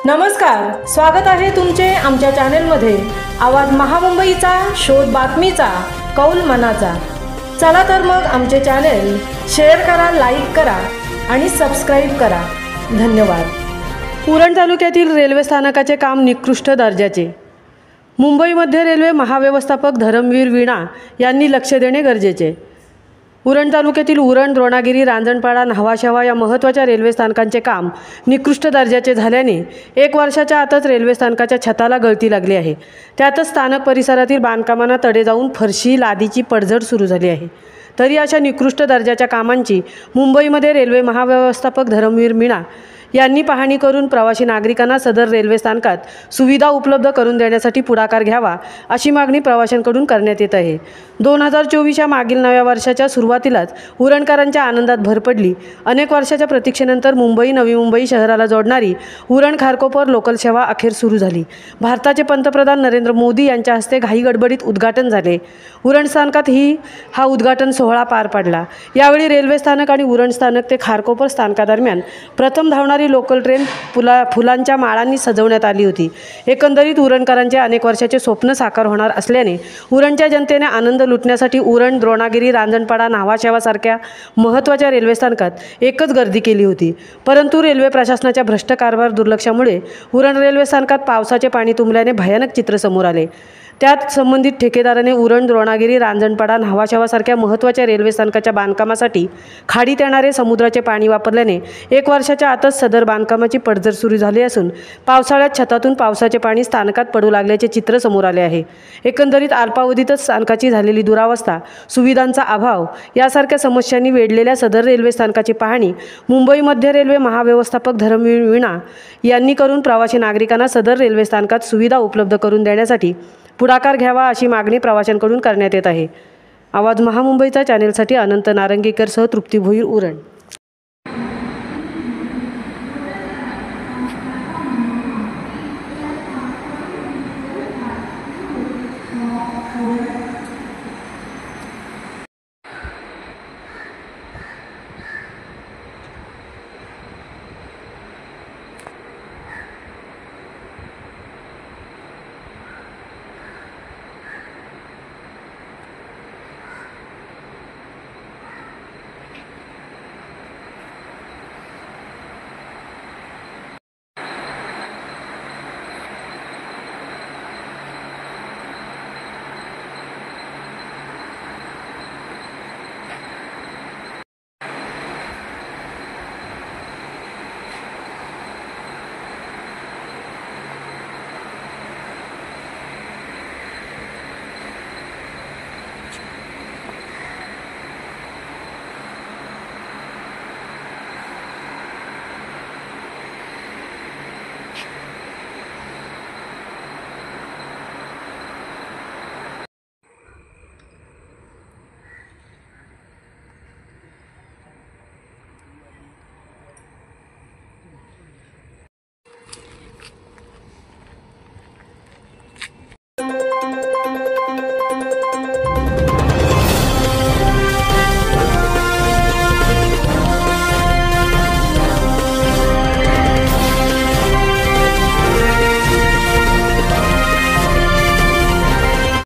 नमस्कार, स्वागत आहे तुमचे आमच्या चॅनलमध्ये। आवाज महामुंबईचा, शोध बातमीचा, कौल मनाचा। चला तर मग आमचे चॅनल शेअर करा, लाईक करा आणि सबस्क्राइब करा। धन्यवाद। उरण तालुक्यातील रेल्वे स्थानकाचे काम निकृष्ट दर्जाचे। मुंबई मध्य रेल्वे महाव्यवस्थापक धरमवीर वीणा यांनी लक्ष देणे गरजेचे। उरण तालुक्यातील उरण, द्रोणागिरी, रांजणपाडा, न्हावाशेवा या महत्त्वाच्या रेल्वे स्थानकांचे काम निकृष्ट दर्जाचे झाल्याने 1 वर्षाच्या आतच रेल्वे स्थानकाच्या छताला गळती लागली आहे। त्यातच स्थानक परिसरातील बांधकामांना तडे जाऊन फरशी लादीची पडझड सुरू झाली आहे। तरी अशा निकृष्ट दर्जाच्या कामांची मुंबईमध्ये रेल्वे महाव्यवस्थापक धरमवीर मीणा यांनी पाहणी करून प्रवासी नागरिकांना सदर रेल्वे स्थानकात सुविधा उपलब्ध करून देण्यासाठी पुढाकार घ्यावा अशी मागणी प्रवाशांकडून करण्यात येत आहे। 2024 या मागील नव्या वर्षाच्या सुरुवातीलाच उरणकरांच्या आनंदात भर पडली। अनेक वर्षाच्या प्रतीक्षेनंतर मुंबई नवी मुंबई शहराला जोडणारी उरण खारकोपर लोकल सेवा अखेर सुरू झाली। भारताचे पंतप्रधान नरेंद्र मोदी यांच्या हस्ते घाईगडबडीत उद्घाटन झाले। उरण स्थानकात हा उद्घाटन सोहळा पार पडला। यावेळी रेल्वे स्थानक आणि उरण स्थानक ते खारकोपर स्थानकादरम्यान प्रथम धावणारी लोकल ट्रेन फुलांच्या माळांनी सजवण्यात आली होती। एकंदरीत उरणकरांचे अनेक वर्षाचे स्वप्न साकार होणार असल्याने उरणच्या जनतेने आनंद लुटण्यासाठी उरण, द्रोणागिरी, रांजणपाडा, न्हावाशेवा सारख्या महत्त्वाच्या रेल्वे स्थानकात एकच गर्दी केली होती। परंतु रेल्वे प्रशासनाच्या भ्रष्ट कारभार दुर्लक्षामुळे उरण रेल्वे स्थानकात पावसाचे पाणी तुंबल्याने भयानक चित्र समोर आले। त्यात संबंधित ठेकेदाराने उरण, द्रोणागिरी, रांजणपाडा, न्हावाशेवा सारख्या महत्त्वाच्या रेल्वे स्थानकाच्या बांधकामासाठी खाडीत येणारे समुद्राचे पाणी वापरल्याने 1 वर्षाच्या आतच सदर बांधकामाची पडझड सुरू झाली असून पावसाळ्यात छतातून पावसाचे पाणी स्थानकात पडू लागल्याचे चित्र समोर आले आहे। एकंदरीत अल्पावधीतच स्थानकाची झालेली दुरावस्था, सुविधांचा अभाव यासारख्या समस्यांनी वेढलेल्या सदर रेल्वे स्थानकाची पाहणी मुंबई मध्य रेल्वे महाव्यवस्थापक धरमवीर वीणा यांनी करून प्रवासी नागरिकांना सदर रेल्वे स्थानकात सुविधा उपलब्ध करून देण्यासाठी पुढाकार घ्यावा अशी मागणी प्रवाशांकडून करण्यात येत आहे। आवाज महामुंबईचा चॅनेलसाठी अनंत नारंगीकरसह तृप्ती भोईर, उरण।